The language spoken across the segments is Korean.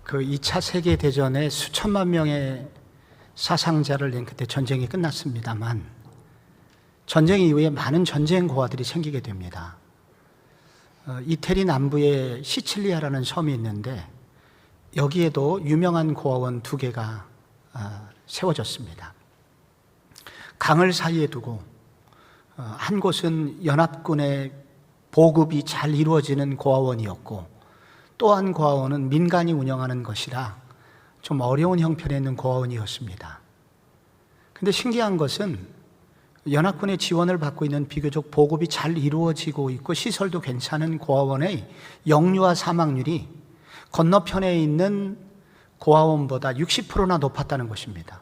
그 2차 세계대전에 수천만 명의 사상자를 낸 그때 전쟁이 끝났습니다만 전쟁 이후에 많은 전쟁 고아들이 생기게 됩니다. 이태리 남부에 시칠리아라는 섬이 있는데 여기에도 유명한 고아원 2개가 세워졌습니다. 강을 사이에 두고 한 곳은 연합군의 보급이 잘 이루어지는 고아원이었고 또 한 고아원은 민간이 운영하는 것이라 좀 어려운 형편에 있는 고아원이었습니다. 그런데 신기한 것은 연합군의 지원을 받고 있는 비교적 보급이 잘 이루어지고 있고 시설도 괜찮은 고아원의 영유아 사망률이 건너편에 있는 고아원보다 60%나 높았다는 것입니다.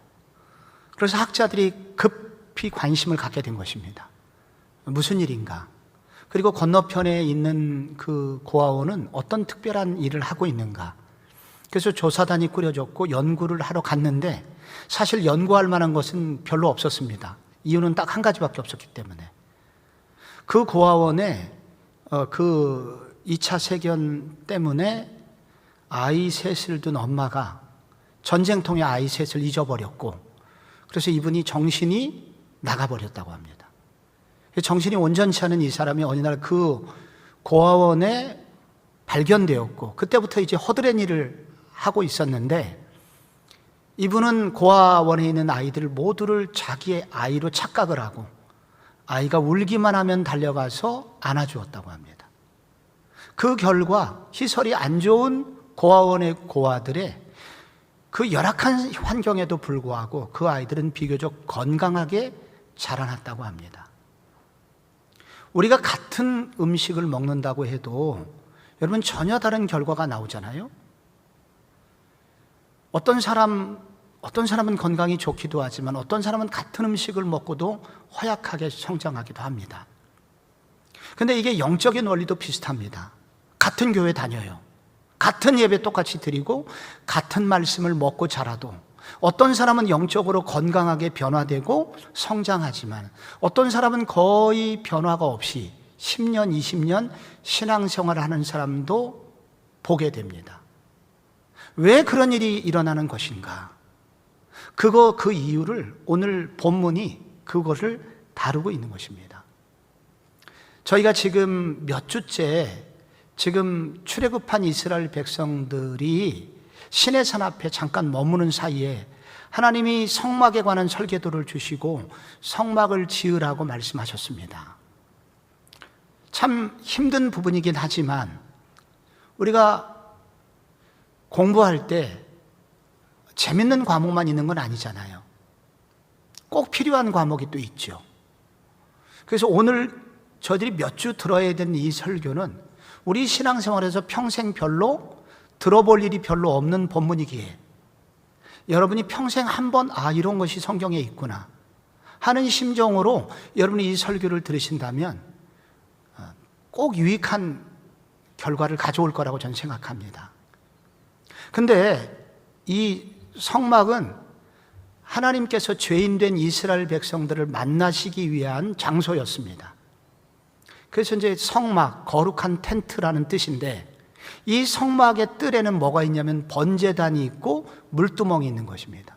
그래서 학자들이 급히 관심을 갖게 된 것입니다. 무슨 일인가? 그리고 건너편에 있는 그 고아원은 어떤 특별한 일을 하고 있는가? 그래서 조사단이 꾸려졌고 연구를 하러 갔는데 사실 연구할 만한 것은 별로 없었습니다. 이유는 딱 한 가지밖에 없었기 때문에. 그 고아원에 그 2차 세전 때문에 아이 셋을 둔 엄마가 전쟁통에 아이 셋을 잊어버렸고 그래서 이분이 정신이 나가버렸다고 합니다. 정신이 온전치 않은 이 사람이 어느 날 그 고아원에 발견되었고 그때부터 이제 허드렛 일을 하고 있었는데 이분은 고아원에 있는 아이들 모두를 자기의 아이로 착각을 하고 아이가 울기만 하면 달려가서 안아주었다고 합니다. 그 결과 시설이 안 좋은 고아원의 고아들의 그 열악한 환경에도 불구하고 그 아이들은 비교적 건강하게 자라났다고 합니다. 우리가 같은 음식을 먹는다고 해도 여러분 전혀 다른 결과가 나오잖아요. 어떤 사람은 건강이 좋기도 하지만 어떤 사람은 같은 음식을 먹고도 허약하게 성장하기도 합니다. 그런데 이게 영적인 원리도 비슷합니다. 같은 교회 다녀요. 같은 예배 똑같이 드리고 같은 말씀을 먹고 자라도 어떤 사람은 영적으로 건강하게 변화되고 성장하지만 어떤 사람은 거의 변화가 없이 10년, 20년 신앙생활을 하는 사람도 보게 됩니다. 왜 그런 일이 일어나는 것인가? 그 이유를 오늘 본문이 그것을 다루고 있는 것입니다. 저희가 지금 몇 주째 지금 출애굽한 이스라엘 백성들이 시내산 앞에 잠깐 머무는 사이에 하나님이 성막에 관한 설계도를 주시고 성막을 지으라고 말씀하셨습니다. 참 힘든 부분이긴 하지만 우리가 공부할 때 재밌는 과목만 있는 건 아니잖아요. 꼭 필요한 과목이 또 있죠. 그래서 오늘 저희들이 몇 주 들어야 되는 이 설교는 우리 신앙생활에서 평생 별로 들어볼 일이 별로 없는 본문이기에 여러분이 평생 한 번 이런 것이 성경에 있구나 하는 심정으로 여러분이 이 설교를 들으신다면 꼭 유익한 결과를 가져올 거라고 저는 생각합니다. 그런데 이 성막은 하나님께서 죄인된 이스라엘 백성들을 만나시기 위한 장소였습니다. 그래서 이제 성막, 거룩한 텐트라는 뜻인데 이 성막의 뜰에는 뭐가 있냐면 번제단이 있고 물두멍이 있는 것입니다.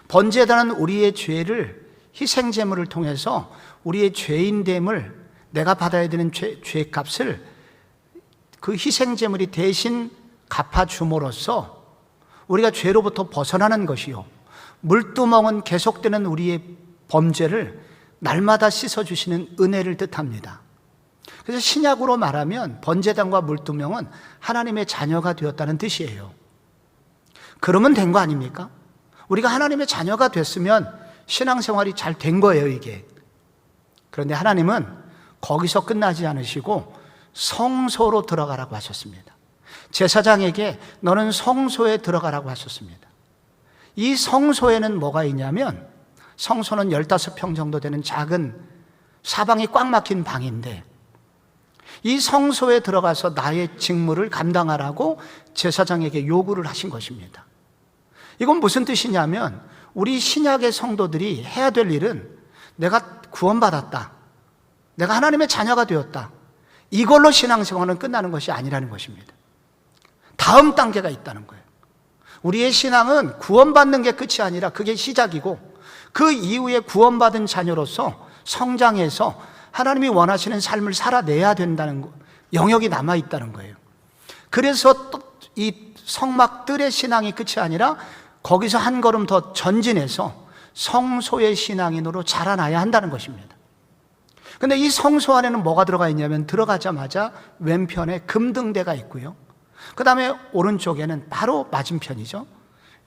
번제단은 우리의 죄를 희생제물을 통해서 우리의 죄인됨을 내가 받아야 되는 죄값을 그 희생제물이 대신 갚아줌으로써 우리가 죄로부터 벗어나는 것이요, 물두멍은 계속되는 우리의 범죄를 날마다 씻어주시는 은혜를 뜻합니다. 그래서 신약으로 말하면 번제단과 물두멍은 하나님의 자녀가 되었다는 뜻이에요. 그러면 된 거 아닙니까? 우리가 하나님의 자녀가 됐으면 신앙생활이 잘 된 거예요, 이게. 그런데 하나님은 거기서 끝나지 않으시고 성소로 들어가라고 하셨습니다. 제사장에게 너는 성소에 들어가라고 하셨습니다. 이 성소에는 뭐가 있냐면 성소는 15평 정도 되는 작은 사방이 꽉 막힌 방인데 이 성소에 들어가서 나의 직무를 감당하라고 제사장에게 요구를 하신 것입니다. 이건 무슨 뜻이냐면 우리 신약의 성도들이 해야 될 일은 내가 구원받았다, 내가 하나님의 자녀가 되었다, 이걸로 신앙생활은 끝나는 것이 아니라는 것입니다. 다음 단계가 있다는 거예요. 우리의 신앙은 구원받는 게 끝이 아니라 그게 시작이고, 그 이후에 구원받은 자녀로서 성장해서 하나님이 원하시는 삶을 살아내야 된다는 영역이 남아있다는 거예요. 그래서 또 이 성막들의 신앙이 끝이 아니라 거기서 한 걸음 더 전진해서 성소의 신앙인으로 자라나야 한다는 것입니다. 근데 이 성소 안에는 뭐가 들어가 있냐면, 들어가자마자 왼편에 금등대가 있고요, 그 다음에 오른쪽에는 바로 맞은편이죠,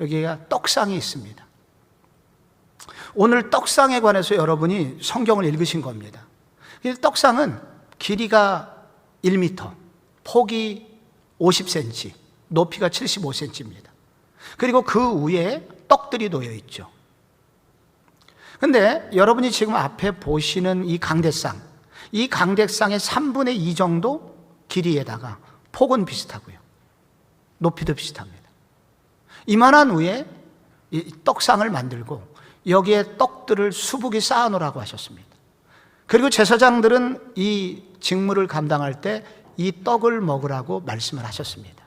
여기가 떡상이 있습니다. 오늘 떡상에 관해서 여러분이 성경을 읽으신 겁니다. 떡상은 길이가 1m, 폭이 50cm, 높이가 75cm입니다. 그리고 그 위에 떡들이 놓여 있죠. 근데 여러분이 지금 앞에 보시는 이 강대상, 이 강대상의 3분의 2 정도 길이에다가 폭은 비슷하고요, 높이도 비슷합니다. 이만한 위에 이 떡상을 만들고 여기에 떡들을 수북이 쌓아 놓으라고 하셨습니다. 그리고 제사장들은 이 직무를 감당할 때 이 떡을 먹으라고 말씀을 하셨습니다.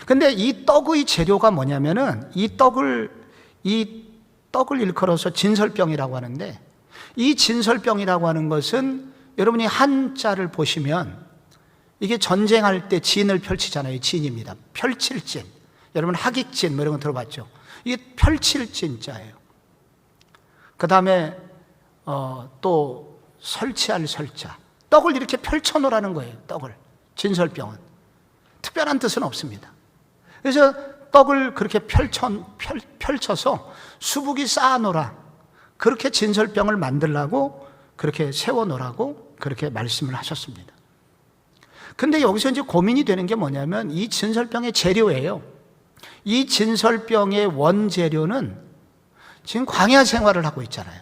근데 이 떡의 재료가 뭐냐면은, 이 떡을 일컬어서 진설병이라고 하는데, 이 진설병이라고 하는 것은 여러분이 한자를 보시면 이게 전쟁할 때 진을 펼치잖아요. 진입니다. 펼칠 진. 여러분 하객진 뭐 이런 거 들어봤죠? 이게 펼칠 진자예요. 그 다음에 또 설치할 설자. 떡을 이렇게 펼쳐놓으라는 거예요. 떡을. 진설병은 특별한 뜻은 없습니다. 그래서 떡을 그렇게 펼쳐서 수북이 쌓아놓으라, 그렇게 진설병을 만들라고, 그렇게 세워놓으라고 그렇게 말씀을 하셨습니다. 근데 여기서 이제 고민이 되는 게 뭐냐면, 이 진설병의 재료예요. 이 진설병의 원재료는 지금 광야 생활을 하고 있잖아요.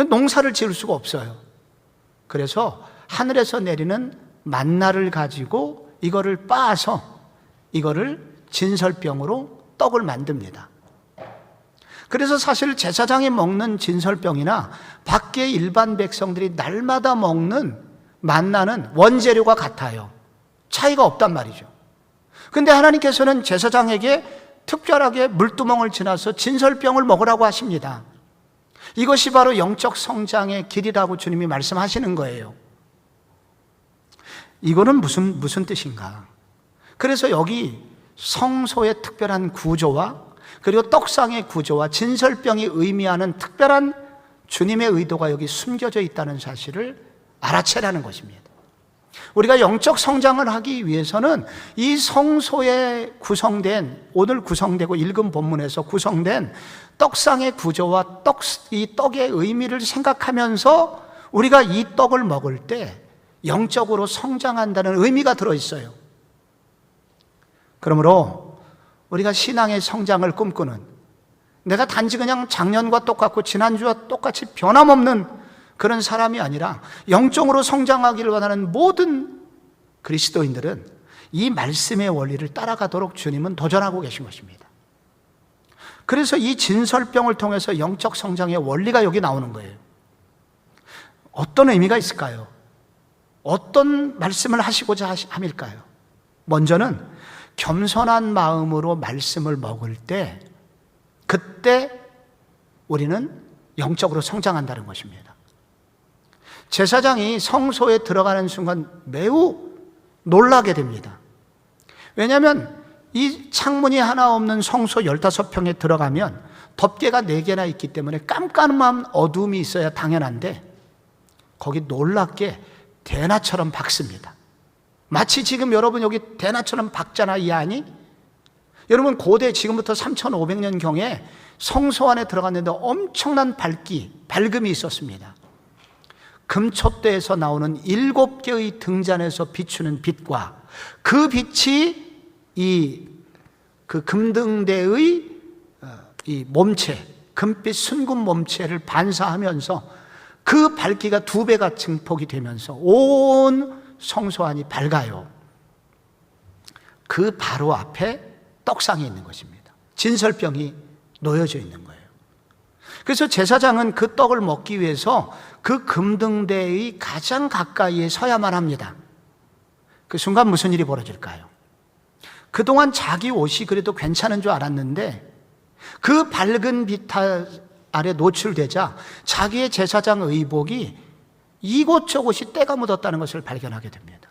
농사를 지을 수가 없어요. 그래서 하늘에서 내리는 만나를 가지고 이거를 빻아서 이거를 진설병으로 떡을 만듭니다. 그래서 사실 제사장이 먹는 진설병이나 밖에 일반 백성들이 날마다 먹는 만나는 원재료가 같아요. 차이가 없단 말이죠. 근데 하나님께서는 제사장에게 특별하게 물두멍을 지나서 진설병을 먹으라고 하십니다. 이것이 바로 영적 성장의 길이라고 주님이 말씀하시는 거예요. 이거는 무슨 뜻인가? 그래서 여기 성소의 특별한 구조와, 그리고 떡상의 구조와 진설병이 의미하는 특별한 주님의 의도가 여기 숨겨져 있다는 사실을 알아채라는 것입니다. 우리가 영적 성장을 하기 위해서는 이 성소에 구성된, 오늘 구성되고 읽은 본문에서 구성된 떡상의 구조와 이 떡의 의미를 생각하면서 우리가 이 떡을 먹을 때 영적으로 성장한다는 의미가 들어있어요. 그러므로 우리가 신앙의 성장을 꿈꾸는, 내가 단지 그냥 작년과 똑같고 지난주와 똑같이 변함없는 그런 사람이 아니라 영적으로 성장하기를 원하는 모든 그리스도인들은 이 말씀의 원리를 따라가도록 주님은 도전하고 계신 것입니다. 그래서 이 진설병을 통해서 영적 성장의 원리가 여기 나오는 거예요. 어떤 의미가 있을까요? 어떤 말씀을 하시고자 함일까요? 먼저는 겸손한 마음으로 말씀을 먹을 때, 그때 우리는 영적으로 성장한다는 것입니다. 제사장이 성소에 들어가는 순간 매우 놀라게 됩니다. 왜냐하면 이 창문이 하나 없는 성소 15평에 들어가면 덮개가 4개나 있기 때문에 깜깜한 어둠이 있어야 당연한데, 거기 놀랍게 대낮처럼 밝습니다. 마치 지금 여러분 여기 대낮처럼 밝잖아, 이 안이. 여러분 고대 지금부터 3500년경에 성소 안에 들어갔는데 엄청난 밝음이 있었습니다. 금촛대에서 나오는 7개의 등잔에서 비추는 빛과 그 빛이 그 금등대의 이 몸체, 금빛 순금 몸체를 반사하면서 그 밝기가 2배가 증폭이 되면서 온 성소 안이 밝아요. 그 바로 앞에 떡상이 있는 것입니다. 진설병이 놓여져 있는 거예요. 그래서 제사장은 그 떡을 먹기 위해서 그 금등대의 가장 가까이에 서야만 합니다. 그 순간 무슨 일이 벌어질까요? 그동안 자기 옷이 그래도 괜찮은 줄 알았는데 그 밝은 빛 아래 노출되자 자기의 제사장 의복이 이곳저곳이 때가 묻었다는 것을 발견하게 됩니다.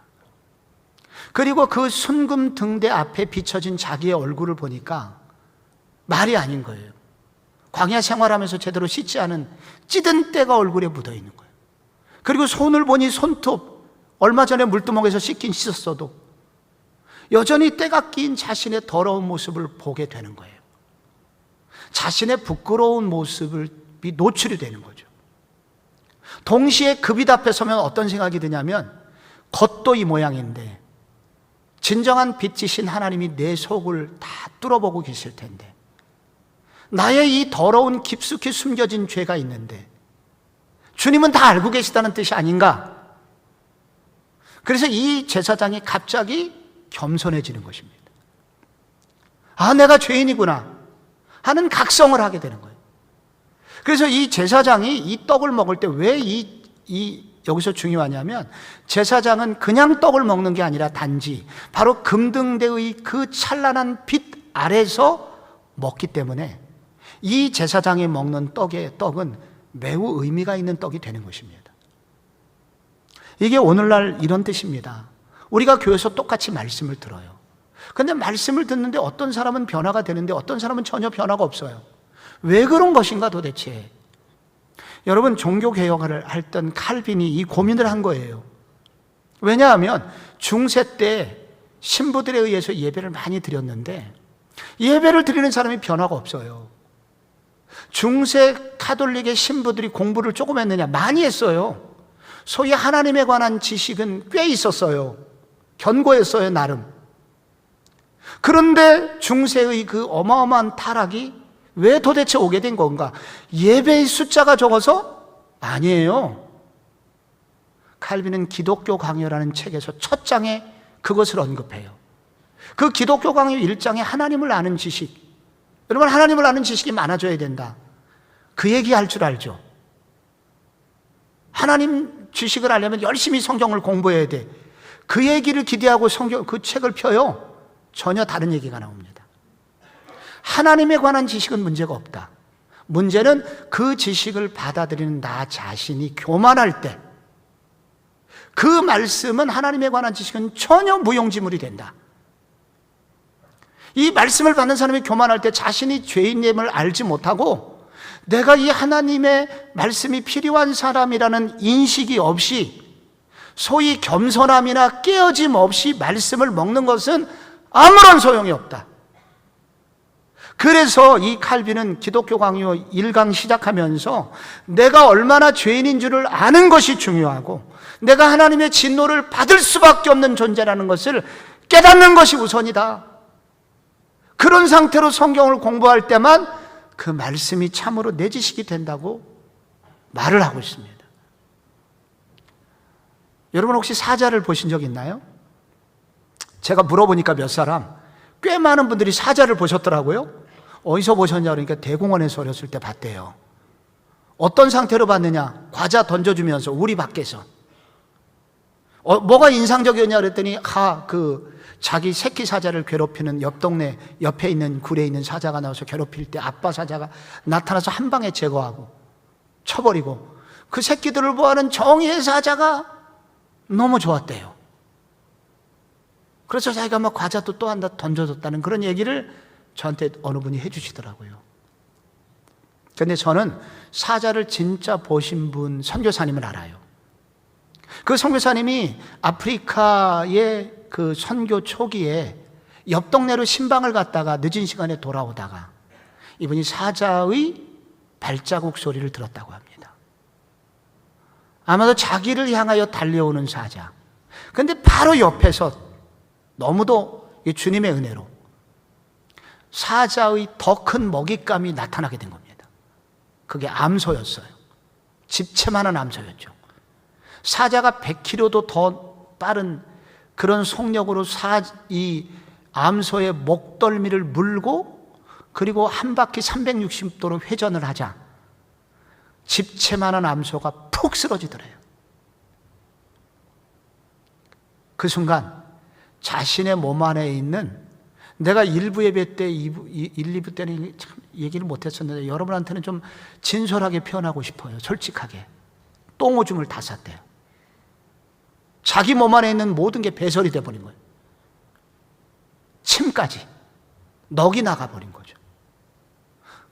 그리고 그 순금 등대 앞에 비춰진 자기의 얼굴을 보니까 말이 아닌 거예요. 광야 생활하면서 제대로 씻지 않은 찌든 때가 얼굴에 묻어 있는 거예요. 그리고 손을 보니 손톱, 얼마 전에 물두멍에서 씻었어도 여전히 때가 낀 자신의 더러운 모습을 보게 되는 거예요. 자신의 부끄러운 모습이 노출이 되는 거죠. 동시에 그 빛 앞에 서면 어떤 생각이 드냐면, 겉도 이 모양인데 진정한 빛이신 하나님이 내 속을 다 뚫어보고 계실 텐데, 나의 이 더러운 깊숙이 숨겨진 죄가 있는데 주님은 다 알고 계시다는 뜻이 아닌가? 그래서 이 제사장이 갑자기 겸손해지는 것입니다. 아, 내가 죄인이구나 하는 각성을 하게 되는 거예요. 그래서 이 제사장이 이 떡을 먹을 때 왜 여기서 중요하냐면, 제사장은 그냥 떡을 먹는 게 아니라 단지 바로 금등대의 그 찬란한 빛 아래서 먹기 때문에 이 제사장이 먹는 떡은 매우 의미가 있는 떡이 되는 것입니다. 이게 오늘날 이런 뜻입니다. 우리가 교회에서 똑같이 말씀을 들어요. 근데 말씀을 듣는데 어떤 사람은 변화가 되는데 어떤 사람은 전혀 변화가 없어요. 왜 그런 것인가 도대체? 여러분, 종교개혁을 했던 칼빈이 이 고민을 한 거예요. 왜냐하면 중세 때 신부들에 의해서 예배를 많이 드렸는데 예배를 드리는 사람이 변화가 없어요. 중세 카톨릭의 신부들이 공부를 조금 했느냐? 많이 했어요. 소위 하나님에 관한 지식은 꽤 있었어요. 견고했어요, 나름. 그런데 중세의 그 어마어마한 타락이 왜 도대체 오게 된 건가? 예배의 숫자가 적어서? 아니에요. 칼빈은 기독교 강요라는 책에서 첫 장에 그것을 언급해요. 그 기독교 강요 1장에 하나님을 아는 지식, 여러분, 하나님을 아는 지식이 많아져야 된다. 그 얘기할 줄 알죠? 하나님 지식을 알려면 열심히 성경을 공부해야 돼. 그 얘기를 기대하고 그 책을 펴요. 전혀 다른 얘기가 나옵니다. 하나님에 관한 지식은 문제가 없다. 문제는 그 지식을 받아들이는 나 자신이 교만할 때, 그 말씀은, 하나님에 관한 지식은 전혀 무용지물이 된다. 이 말씀을 받는 사람이 교만할 때 자신이 죄인임을 알지 못하고 내가 이 하나님의 말씀이 필요한 사람이라는 인식이 없이, 소위 겸손함이나 깨어짐 없이 말씀을 먹는 것은 아무런 소용이 없다. 그래서 이 칼빈은 기독교 강요 1강 시작하면서 내가 얼마나 죄인인 줄을 아는 것이 중요하고 내가 하나님의 진노를 받을 수밖에 없는 존재라는 것을 깨닫는 것이 우선이다. 그런 상태로 성경을 공부할 때만 그 말씀이 참으로 내 지식이 된다고 말을 하고 있습니다. 여러분, 혹시 사자를 보신 적 있나요? 제가 물어보니까 몇 사람, 꽤 많은 분들이 사자를 보셨더라고요. 어디서 보셨냐 그러니까 대공원에서 어렸을 때 봤대요. 어떤 상태로 봤느냐? 과자 던져주면서 우리 밖에서. 뭐가 인상적이었냐 그랬더니 자기 새끼 사자를 괴롭히는 옆 동네 옆에 있는 굴에 있는 사자가 나와서 괴롭힐 때 아빠 사자가 나타나서 한 방에 제거하고 쳐버리고, 그 새끼들을 보호하는 정의의 사자가 너무 좋았대요. 그래서 자기가 막 과자도 또 한다 던져줬다는 그런 얘기를 저한테 어느 분이 해주시더라고요. 그런데 저는 사자를 진짜 보신 분 선교사님을 알아요. 그 선교사님이 아프리카의 그 선교 초기에 옆 동네로 신방을 갔다가 늦은 시간에 돌아오다가 이분이 사자의 발자국 소리를 들었다고 합니다. 아마도 자기를 향하여 달려오는 사자. 그런데 바로 옆에서 너무도 주님의 은혜로 사자의 더 큰 먹잇감이 나타나게 된 겁니다. 그게 암소였어요. 집채만한 암소였죠. 사자가 100km도 더 빠른 그런 속력으로 이 암소의 목덜미를 물고, 그리고 한 바퀴 360도로 회전을 하자 집채만한 암소가 푹 쓰러지더래요. 그 순간 자신의 몸 안에 있는 내가 1부 예배 때 2부 때는 참 얘기를 못했었는데 여러분한테는 좀 진솔하게 표현하고 싶어요. 솔직하게. 똥오줌을 다 쌌대요. 자기 몸 안에 있는 모든 게 배설이 돼버린 거예요. 침까지 넋이 나가버린 거죠.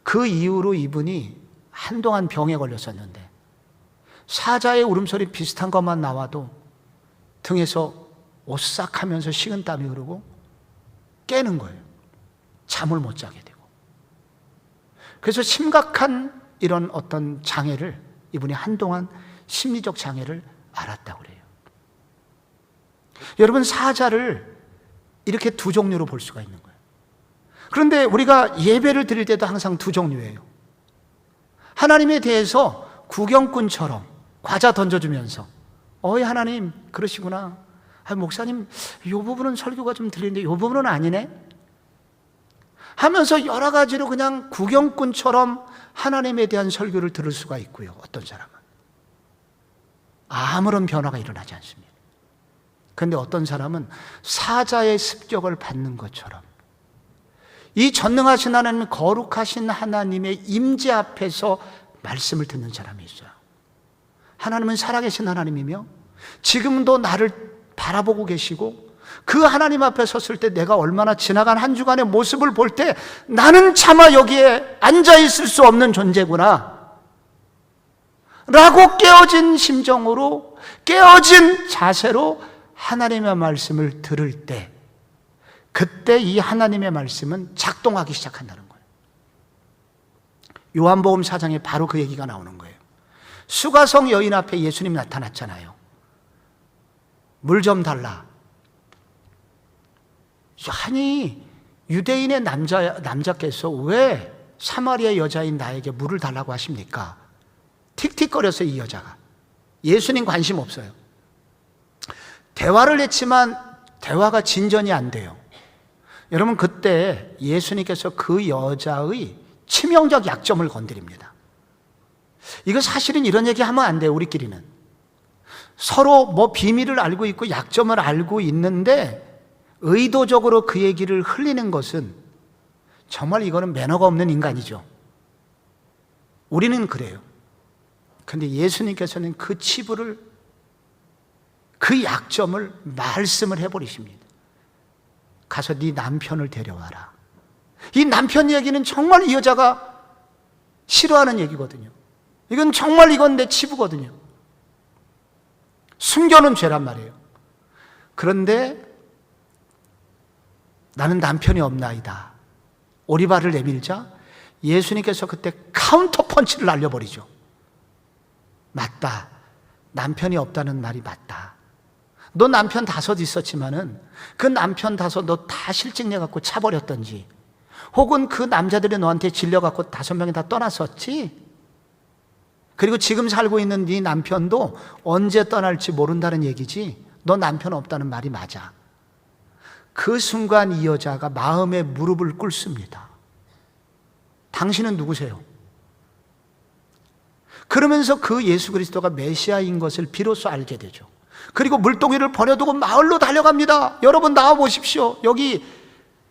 그 이후로 이분이 한동안 병에 걸렸었는데 사자의 울음소리 비슷한 것만 나와도 등에서 오싹하면서 식은땀이 흐르고 깨는 거예요. 잠을 못 자게 되고. 그래서 심각한 이런 어떤 장애를 이분이 한동안 심리적 장애를 앓았다고 그래요. 여러분, 사자를 이렇게 두 종류로 볼 수가 있는 거예요. 그런데 우리가 예배를 드릴 때도 항상 두 종류예요. 하나님에 대해서 구경꾼처럼 과자 던져주면서 하나님 그러시구나. 목사님 이 부분은 설교가 좀 들리는데 이 부분은 아니네 하면서 여러 가지로 그냥 구경꾼처럼 하나님에 대한 설교를 들을 수가 있고요. 어떤 사람은 아무런 변화가 일어나지 않습니다. 그런데 어떤 사람은 사자의 습격을 받는 것처럼 이 전능하신 하나님, 거룩하신 하나님의 임재 앞에서 말씀을 듣는 사람이 있어요. 하나님은 살아계신 하나님이며 지금도 나를 바라보고 계시고 그 하나님 앞에 섰을 때 내가 얼마나 지나간 한 주간의 모습을 볼 때 나는 차마 여기에 앉아있을 수 없는 존재구나 라고 깨어진 심정으로, 깨어진 자세로 하나님의 말씀을 들을 때 그때 이 하나님의 말씀은 작동하기 시작한다는 거예요. 요한복음 4장에 바로 그 얘기가 나오는 거예요. 수가성 여인 앞에 예수님 나타났잖아요. 물 좀 달라. 아니 유대인의 남자께서 왜 사마리아 여자인 나에게 물을 달라고 하십니까? 틱틱거려서 이 여자가. 예수님 관심 없어요. 대화를 했지만 대화가 진전이 안 돼요. 여러분, 그때 예수님께서 그 여자의 치명적 약점을 건드립니다. 이거 사실은 이런 얘기 하면 안 돼요. 우리끼리는 서로 뭐 비밀을 알고 있고 약점을 알고 있는데 의도적으로 그 얘기를 흘리는 것은 정말 이거는 매너가 없는 인간이죠. 우리는 그래요. 그런데 예수님께서는 그 치부를, 그 약점을 말씀을 해버리십니다. 가서 네 남편을 데려와라. 이 남편 얘기는 정말 이 여자가 싫어하는 얘기거든요. 이건 정말 이건 내 치부거든요. 숨겨놓은 죄란 말이에요. 그런데 나는 남편이 없나이다. 오리발을 내밀자 예수님께서 그때 카운터 펀치를 날려버리죠. 맞다. 남편이 없다는 말이 맞다. 너 남편 5 있었지만은 그 남편 5 너 다 실직 내갖고 차버렸던지, 혹은 그 남자들이 너한테 질려갖고 5명이 다 떠났었지. 그리고 지금 살고 있는 네 남편도 언제 떠날지 모른다는 얘기지. 너 남편 없다는 말이 맞아. 그 순간 이 여자가 마음에 무릎을 꿇습니다. 당신은 누구세요? 그러면서 그 예수 그리스도가 메시아인 것을 비로소 알게 되죠. 그리고 물동이를 버려두고 마을로 달려갑니다. 여러분 나와 보십시오. 여기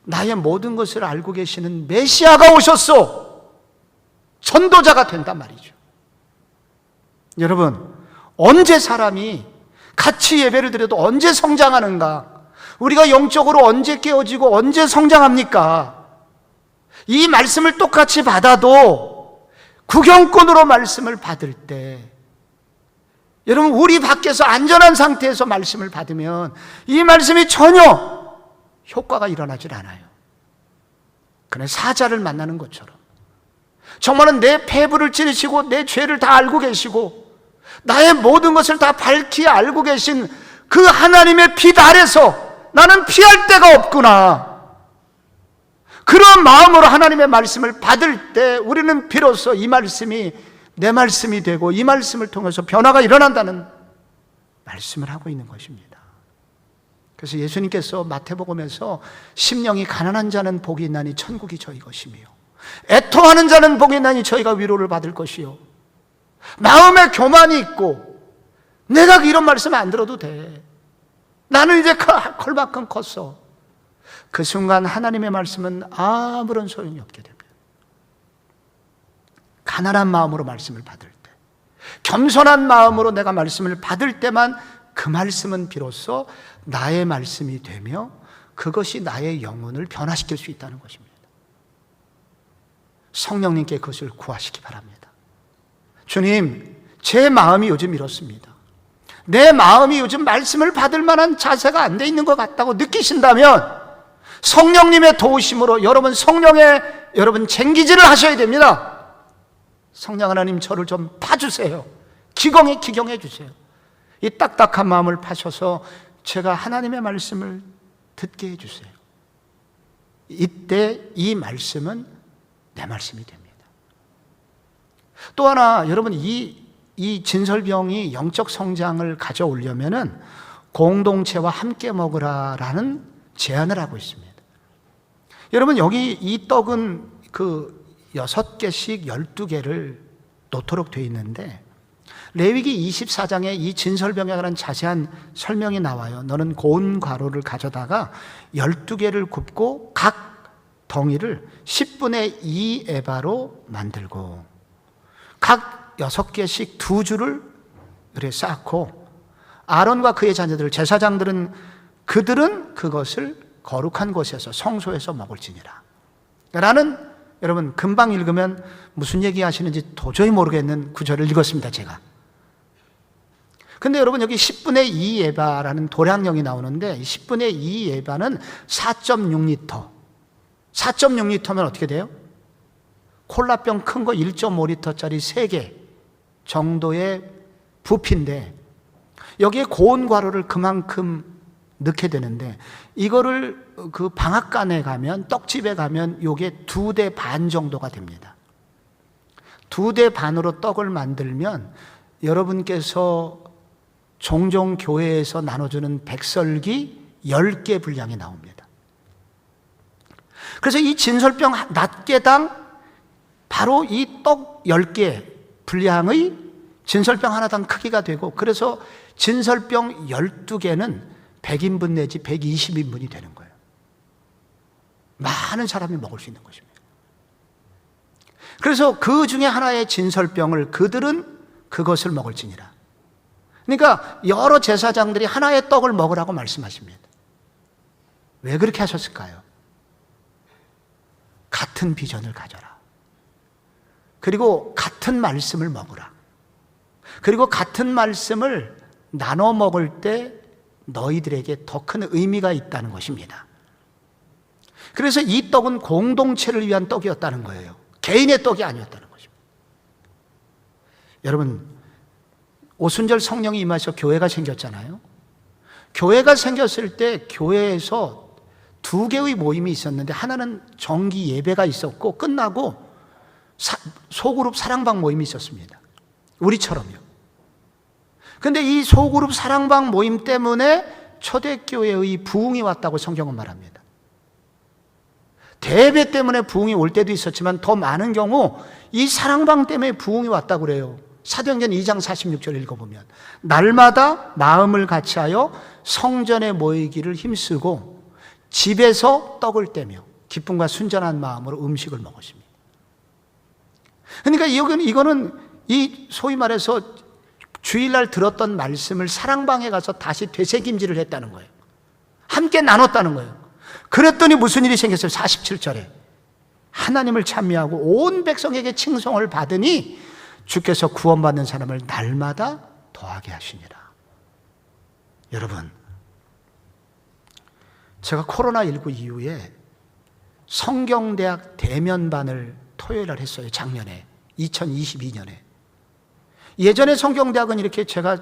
나의 모든 것을 알고 계시는 메시아가 오셨어. 전도자가 된단 말이죠. 여러분, 언제 사람이 같이 예배를 드려도 언제 성장하는가? 우리가 영적으로 언제 깨어지고 언제 성장합니까? 이 말씀을 똑같이 받아도 구경꾼으로 말씀을 받을 때, 여러분 우리 밖에서 안전한 상태에서 말씀을 받으면 이 말씀이 전혀 효과가 일어나질 않아요. 그냥 사자를 만나는 것처럼 정말은 내 폐부를 찌르시고 내 죄를 다 알고 계시고 나의 모든 것을 다 밝히 알고 계신 그 하나님의 빛 아래서 나는 피할 데가 없구나, 그런 마음으로 하나님의 말씀을 받을 때 우리는 비로소 이 말씀이 내 말씀이 되고 이 말씀을 통해서 변화가 일어난다는 말씀을 하고 있는 것입니다. 그래서 예수님께서 마태복음에서 심령이 가난한 자는 복이 있나니 천국이 저희 것이며 애통하는 자는 복이 있나니 저희가 위로를 받을 것이요, 마음에 교만이 있고 내가 이런 말씀 안 들어도 돼, 나는 이제 컬만큼 컸어, 그 순간 하나님의 말씀은 아무런 소용이 없게 됩니다. 가난한 마음으로 말씀을 받을 때, 겸손한 마음으로 내가 말씀을 받을 때만 그 말씀은 비로소 나의 말씀이 되며 그것이 나의 영혼을 변화시킬 수 있다는 것입니다. 성령님께 그것을 구하시기 바랍니다. 주님, 제 마음이 요즘 이렇습니다. 내 마음이 요즘 말씀을 받을 만한 자세가 안 돼 있는 것 같다고 느끼신다면 성령님의 도우심으로 여러분 쟁기질을 하셔야 됩니다. 성령 하나님, 저를 좀 파주세요. 기경해 주세요. 이 딱딱한 마음을 파셔서 제가 하나님의 말씀을 듣게 해주세요. 이때 이 말씀은 내 말씀이 됩니다. 또 하나, 여러분, 이 진설병이 영적 성장을 가져오려면은 공동체와 함께 먹으라라는 제안을 하고 있습니다. 여러분, 여기 이 떡은 그 6개씩 12개를 놓도록 되어 있는데, 레위기 24장에 이 진설병에 관한 자세한 설명이 나와요. 너는 고운 가루를 가져다가 12개를 굽고 각 덩이를 10분의 2 에바로 만들고 각 6개씩 2줄을 이렇게 쌓고 아론과 그의 자녀들, 제사장들은 그들은 그것을 거룩한 곳에서 성소에서 먹을지니라 라는, 여러분 금방 읽으면 무슨 얘기 하시는지 도저히 모르겠는 구절을 읽었습니다, 제가. 근데 여러분, 여기 10분의 2 에바라는 도량령이 나오는데 10분의 2 에바는 4.6리터. 4.6리터면 어떻게 돼요? 콜라병 큰 거 1.5리터짜리 3개 정도의 부피인데 여기에 고운 가루를 그만큼 넣게 되는데, 이거를 그 방앗간에 가면, 떡집에 가면 요게 2대 반 정도가 됩니다. 2대 반으로 떡을 만들면 여러분께서 종종 교회에서 나눠주는 백설기 10개 분량이 나옵니다. 그래서 이 진설병 낱개당 바로 이 떡 10개 분량의 진설병 하나당 크기가 되고, 그래서 진설병 12개는 100인분 내지 120인분이 되는 거예요. 많은 사람이 먹을 수 있는 것입니다. 그래서 그 중에 하나의 진설병을 그들은 그것을 먹을지니라. 그러니까 여러 제사장들이 하나의 떡을 먹으라고 말씀하십니다. 왜 그렇게 하셨을까요? 같은 비전을 가져라. 그리고 같은 말씀을 먹으라. 그리고 같은 말씀을 나눠 먹을 때 너희들에게 더 큰 의미가 있다는 것입니다. 그래서 이 떡은 공동체를 위한 떡이었다는 거예요. 개인의 떡이 아니었다는 것입니다. 여러분, 오순절 성령이 임하셔 교회가 생겼잖아요. 교회가 생겼을 때 교회에서 2개의 모임이 있었는데, 하나는 정기 예배가 있었고 끝나고 소그룹 사랑방 모임이 있었습니다. 우리처럼요. 근데 이 소그룹 사랑방 모임 때문에 초대교회의 부흥이 왔다고 성경은 말합니다. 대배 때문에 부흥이 올 때도 있었지만 더 많은 경우 이 사랑방 때문에 부흥이 왔다고 그래요. 사도행전 2장 46절 읽어보면 날마다 마음을 같이하여 성전에 모이기를 힘쓰고 집에서 떡을 떼며 기쁨과 순전한 마음으로 음식을 먹었습니다. 그러니까 이거는 이 소위 말해서 주일날 들었던 말씀을 사랑방에 가서 다시 되새김질을 했다는 거예요. 함께 나눴다는 거예요. 그랬더니 무슨 일이 생겼어요? 47절에 하나님을 찬미하고 온 백성에게 칭송을 받으니 주께서 구원받는 사람을 날마다 더하게 하시니라. 여러분, 제가 코로나19 이후에 성경대학 대면반을 토요일날 했어요. 작년에 2022년에. 예전에 성경대학은 이렇게 제가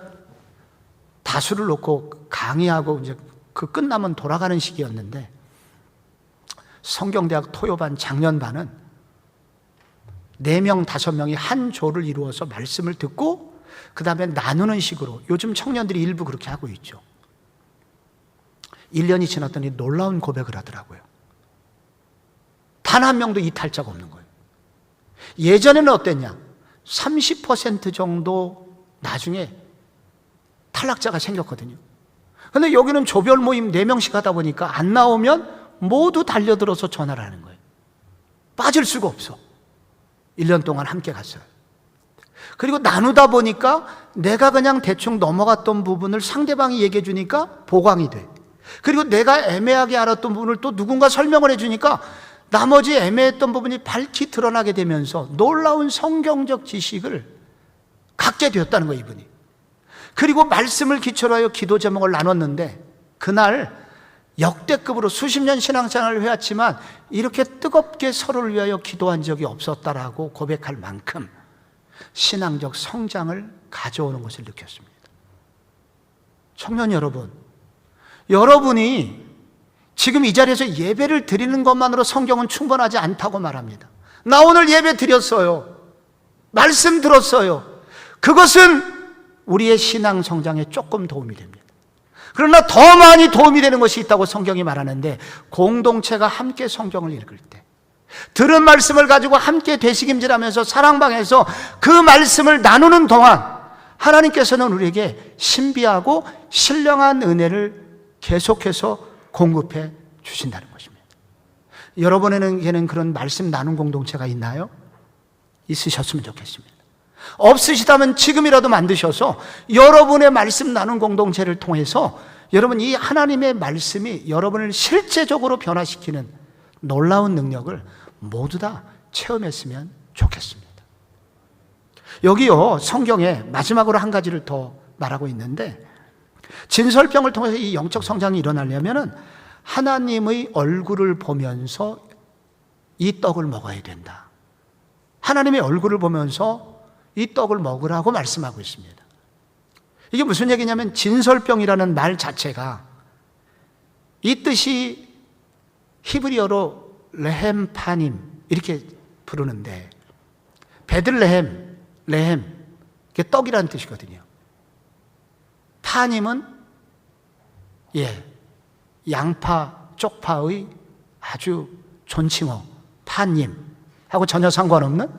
다수를 놓고 강의하고 이제 그 끝나면 돌아가는 시기였는데, 성경대학 토요반 작년반은 4명, 5명이 한 조를 이루어서 말씀을 듣고 그 다음에 나누는 식으로, 요즘 청년들이 일부 그렇게 하고 있죠. 1년이 지났더니 놀라운 고백을 하더라고요. 단 한 명도 이탈자가 없는 거예요. 예전에는 어땠냐? 30% 정도 나중에 탈락자가 생겼거든요. 근데 여기는 조별 모임 4명씩 하다 보니까 안 나오면 모두 달려들어서 전화를 하는 거예요. 빠질 수가 없어. 1년 동안 함께 갔어요. 그리고 나누다 보니까 내가 그냥 대충 넘어갔던 부분을 상대방이 얘기해 주니까 보강이 돼. 그리고 내가 애매하게 알았던 부분을 또 누군가 설명을 해 주니까 나머지 애매했던 부분이 밝히 드러나게 되면서 놀라운 성경적 지식을 갖게 되었다는 거예요, 이분이. 그리고 말씀을 기초로 하여 기도 제목을 나눴는데 그날 역대급으로 수십 년 신앙생활을 해왔지만 이렇게 뜨겁게 서로를 위하여 기도한 적이 없었다라고 고백할 만큼 신앙적 성장을 가져오는 것을 느꼈습니다. 청년 여러분, 여러분이 지금 이 자리에서 예배를 드리는 것만으로 성경은 충분하지 않다고 말합니다. 나 오늘 예배 드렸어요. 말씀 들었어요. 그것은 우리의 신앙 성장에 조금 도움이 됩니다. 그러나 더 많이 도움이 되는 것이 있다고 성경이 말하는데, 공동체가 함께 성경을 읽을 때, 들은 말씀을 가지고 함께 되새김질하면서 사랑방에서 그 말씀을 나누는 동안 하나님께서는 우리에게 신비하고 신령한 은혜를 계속해서 공급해 주신다는 것입니다. 여러분에게는 그런 말씀 나눔 공동체가 있나요? 있으셨으면 좋겠습니다. 없으시다면 지금이라도 만드셔서 여러분의 말씀 나눔 공동체를 통해서 여러분 이 하나님의 말씀이 여러분을 실제적으로 변화시키는 놀라운 능력을 모두 다 체험했으면 좋겠습니다. 여기요, 성경에 마지막으로 한 가지를 더 말하고 있는데, 진설병을 통해서 이 영적 성장이 일어나려면 하나님의 얼굴을 보면서 이 떡을 먹어야 된다. 하나님의 얼굴을 보면서 이 떡을 먹으라고 말씀하고 있습니다. 이게 무슨 얘기냐면, 진설병이라는 말 자체가 이 뜻이 히브리어로 레헴파님 이렇게 부르는데, 베들레헴, 레헴, 이게 떡이라는 뜻이거든요. 파님은 양파, 쪽파의 아주 존칭어, 파님 하고 전혀 상관없는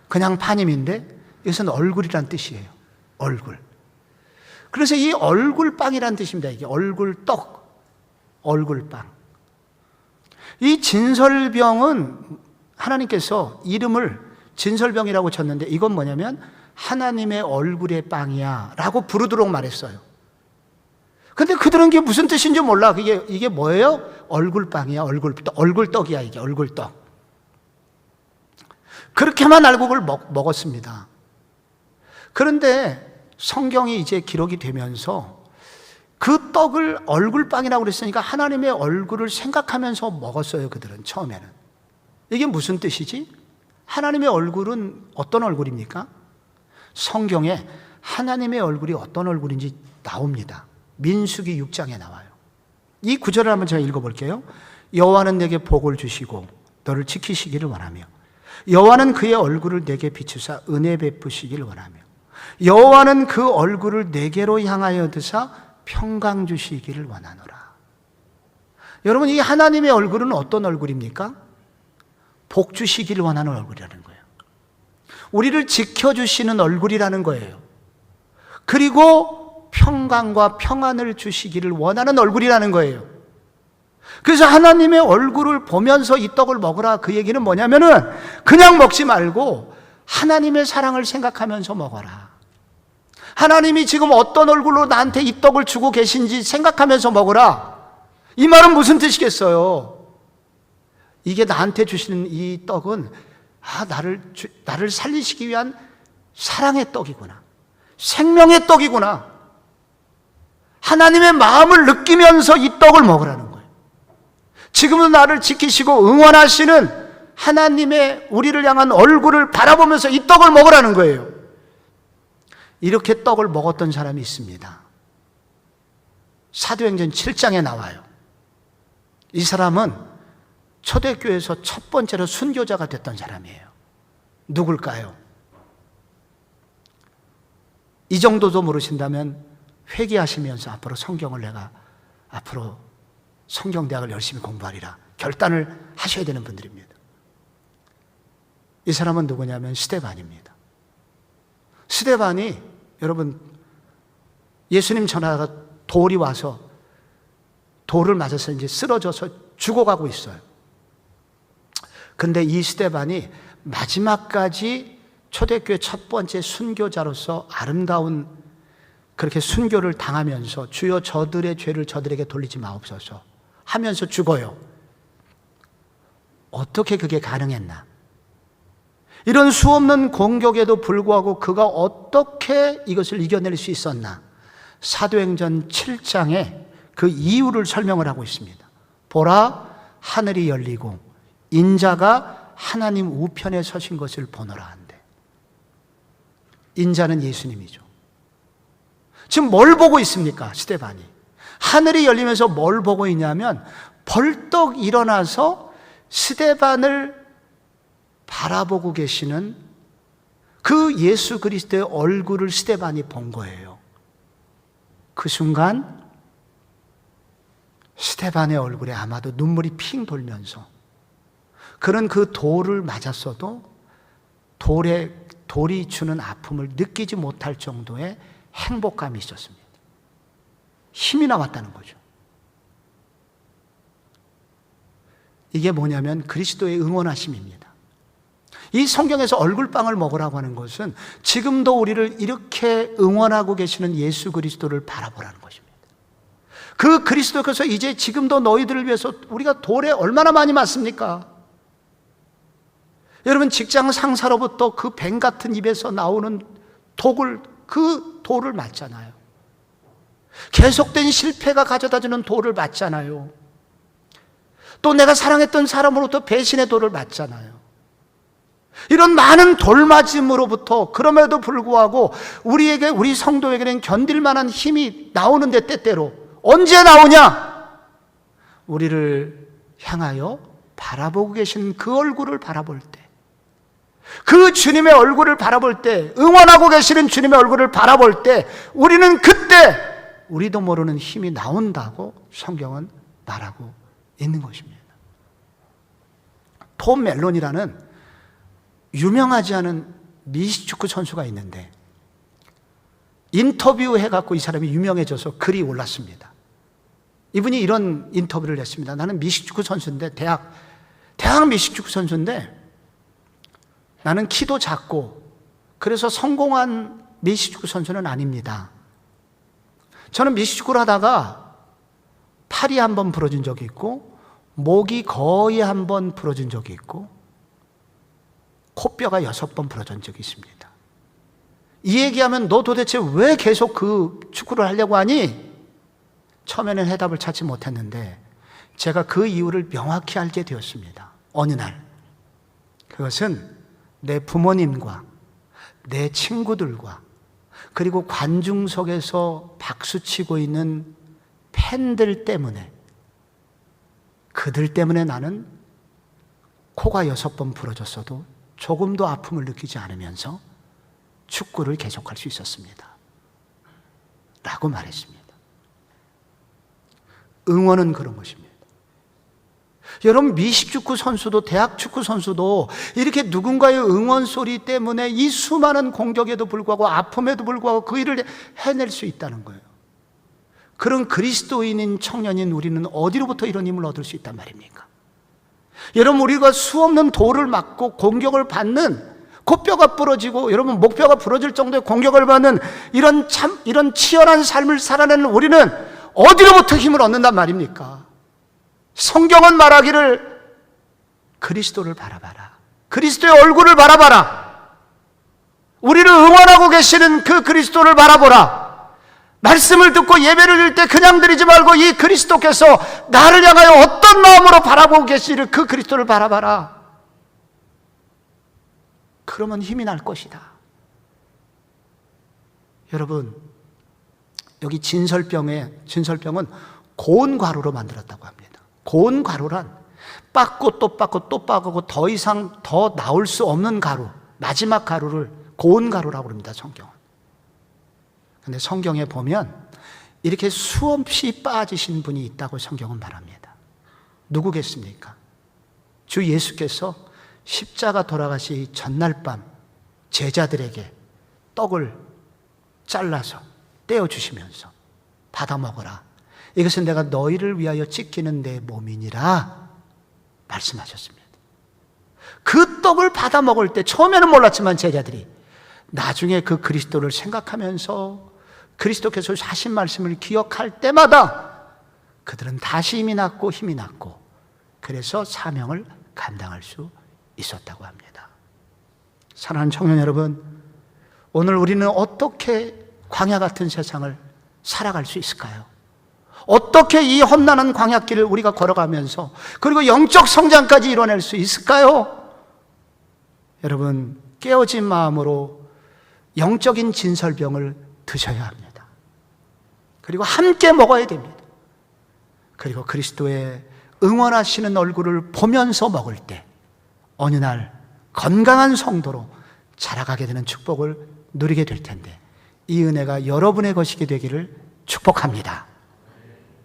그냥 파님인데, 이것은 얼굴이란 뜻이에요. 얼굴. 그래서 이 얼굴빵이란 뜻입니다. 이게 얼굴떡, 얼굴빵. 이 진설병은 하나님께서 이름을 진설병이라고 쳤는데, 이건 뭐냐면 하나님의 얼굴의 빵이야 라고 부르도록 말했어요. 근데 그들은 이게 무슨 뜻인지 몰라. 이게 뭐예요? 얼굴빵이야, 얼굴떡이야, 이게 얼굴떡. 그렇게만 알고 그걸 먹었습니다. 그런데 성경이 이제 기록이 되면서 그 떡을 얼굴빵이라고 그랬으니까 하나님의 얼굴을 생각하면서 먹었어요, 그들은 처음에는. 이게 무슨 뜻이지? 하나님의 얼굴은 어떤 얼굴입니까? 성경에 하나님의 얼굴이 어떤 얼굴인지 나옵니다. 민수기 6장에 나와요. 이 구절을 한번 제가 읽어볼게요. 여호와는 내게 복을 주시고 너를 지키시기를 원하며, 여호와는 그의 얼굴을 내게 비추사 은혜 베푸시기를 원하며, 여호와는 그 얼굴을 내게로 향하여 드사 평강 주시기를 원하노라. 여러분, 이 하나님의 얼굴은 어떤 얼굴입니까? 복 주시기를 원하는 얼굴이라는 거예요. 우리를 지켜주시는 얼굴이라는 거예요. 그리고 평강과 평안을 주시기를 원하는 얼굴이라는 거예요. 그래서 하나님의 얼굴을 보면서 이 떡을 먹으라, 그 얘기는 뭐냐면은 그냥 먹지 말고 하나님의 사랑을 생각하면서 먹어라. 하나님이 지금 어떤 얼굴로 나한테 이 떡을 주고 계신지 생각하면서 먹으라. 이 말은 무슨 뜻이겠어요? 이게 나한테 주시는 이 떡은 나를 살리시기 위한 사랑의 떡이구나, 생명의 떡이구나. 하나님의 마음을 느끼면서 이 떡을 먹으라는 거예요. 지금은 나를 지키시고 응원하시는 하나님의 우리를 향한 얼굴을 바라보면서 이 떡을 먹으라는 거예요. 이렇게 떡을 먹었던 사람이 있습니다. 사도행전 7장에 나와요. 이 사람은 초대교회에서 첫 번째로 순교자가 됐던 사람이에요. 누굴까요? 이 정도도 모르신다면 회개하시면서 앞으로 앞으로 성경대학을 열심히 공부하리라 결단을 하셔야 되는 분들입니다. 이 사람은 누구냐면 스데반입니다. 스데반이, 여러분, 예수님 전하다가 돌이 와서 돌을 맞아서 이제 쓰러져서 죽어가고 있어요. 근데 이 스데반이 마지막까지 초대교회 첫 번째 순교자로서 아름다운 그렇게 순교를 당하면서 주여 저들의 죄를 저들에게 돌리지 마옵소서 하면서 죽어요. 어떻게 그게 가능했나? 이런 수없는 공격에도 불구하고 그가 어떻게 이것을 이겨낼 수 있었나? 사도행전 7장에 그 이유를 설명을 하고 있습니다. 보라, 하늘이 열리고 인자가 하나님 우편에 서신 것을 보노라 한대. 인자는 예수님이죠. 지금 뭘 보고 있습니까? 스데반이. 하늘이 열리면서 뭘 보고 있냐면 벌떡 일어나서 스데반을 바라보고 계시는 그 예수 그리스도의 얼굴을 스데반이 본 거예요. 그 순간 스데반의 얼굴에 아마도 눈물이 핑 돌면서 그는 그 돌을 맞았어도 돌이 주는 아픔을 느끼지 못할 정도의 행복감이 있었습니다. 힘이 나왔다는 거죠. 이게 뭐냐면 그리스도의 응원하심입니다. 이 성경에서 얼굴빵을 먹으라고 하는 것은 지금도 우리를 이렇게 응원하고 계시는 예수 그리스도를 바라보라는 것입니다. 그 그리스도께서 이제 지금도 너희들을 위해서 우리가 돌에 얼마나 많이 맞습니까? 여러분 직장 상사로부터 그 뱀 같은 입에서 나오는 그 돌을 맞잖아요. 계속된 실패가 가져다주는 돌을 맞잖아요. 또 내가 사랑했던 사람으로부터 배신의 돌을 맞잖아요. 이런 많은 돌맞음으로부터 그럼에도 불구하고 우리 성도에게는 견딜 만한 힘이 나오는데 때때로 언제 나오냐? 우리를 향하여 바라보고 계신 그 얼굴을 바라볼 때, 그 주님의 얼굴을 바라볼 때, 응원하고 계시는 주님의 얼굴을 바라볼 때 우리는 그때 우리도 모르는 힘이 나온다고 성경은 말하고 있는 것입니다. 톰 멜론이라는 유명하지 않은 미식축구 선수가 있는데 인터뷰해갖고 이 사람이 유명해져서 글이 올랐습니다. 이분이 이런 인터뷰를 했습니다. 나는 미식축구 선수인데 대학 미식축구 선수인데 나는 키도 작고 그래서 성공한 미식축구 선수는 아닙니다. 저는 미식축구를 하다가 팔이 한 번 부러진 적이 있고 목이 거의 한 번 부러진 적이 있고 코뼈가 6번 부러진 적이 있습니다. 이 얘기하면 너 도대체 왜 계속 그 축구를 하려고 하니? 처음에는 해답을 찾지 못했는데 제가 그 이유를 명확히 알게 되었습니다. 어느 날 그것은 내 부모님과 내 친구들과 그리고 관중석에서 박수치고 있는 팬들 때문에, 그들 때문에 나는 코가 6번 부러졌어도 조금도 아픔을 느끼지 않으면서 축구를 계속할 수 있었습니다. 라고 말했습니다. 응원은 그런 것입니다. 여러분 미식축구 선수도 대학 축구 선수도 이렇게 누군가의 응원 소리 때문에 이 수많은 공격에도 불구하고 아픔에도 불구하고 그 일을 해낼 수 있다는 거예요. 그런 그리스도인인 청년인 우리는 어디로부터 이런 힘을 얻을 수 있단 말입니까? 여러분 우리가 수없는 돌을 맞고 공격을 받는, 코뼈가 부러지고 여러분 목뼈가 부러질 정도의 공격을 받는 이런 치열한 삶을 살아내는 우리는 어디로부터 힘을 얻는단 말입니까? 성경은 말하기를 그리스도를 바라봐라. 그리스도의 얼굴을 바라봐라. 우리를 응원하고 계시는 그 그리스도를 바라보라. 말씀을 듣고 예배를 드릴 때 그냥 드리지 말고 이 그리스도께서 나를 향하여 어떤 마음으로 바라보고 계시는 그 그리스도를 바라봐라. 그러면 힘이 날 것이다. 여러분 여기 진설병은 고운 가루로 만들었다고 합니다. 고운 가루란 빻고 또 빻고 또 빻고 더 이상 더 나올 수 없는 가루, 마지막 가루를 고운 가루라고 합니다. 성경은. 근데 성경에 보면 이렇게 수없이 빠지신 분이 있다고 성경은 말합니다. 누구겠습니까? 주 예수께서 십자가 돌아가시 전날 밤 제자들에게 떡을 잘라서 떼어주시면서 받아 먹어라. 이것은 내가 너희를 위하여 찢기는 내 몸이니라 말씀하셨습니다. 그 떡을 받아 먹을 때 처음에는 몰랐지만 제자들이 나중에 그 그리스도를 생각하면서 그리스도께서 하신 말씀을 기억할 때마다 그들은 다시 힘이 났고 그래서 사명을 감당할 수 있었다고 합니다. 사랑하는 청년 여러분, 오늘 우리는 어떻게 광야 같은 세상을 살아갈 수 있을까요? 어떻게 이 험난한 광야길을 우리가 걸어가면서 그리고 영적 성장까지 이뤄낼 수 있을까요? 여러분, 깨어진 마음으로 영적인 진설병을 드셔야 합니다. 그리고 함께 먹어야 됩니다. 그리고 그리스도의 응원하시는 얼굴을 보면서 먹을 때 어느 날 건강한 성도로 자라가게 되는 축복을 누리게 될 텐데 이 은혜가 여러분의 것이게 되기를 축복합니다.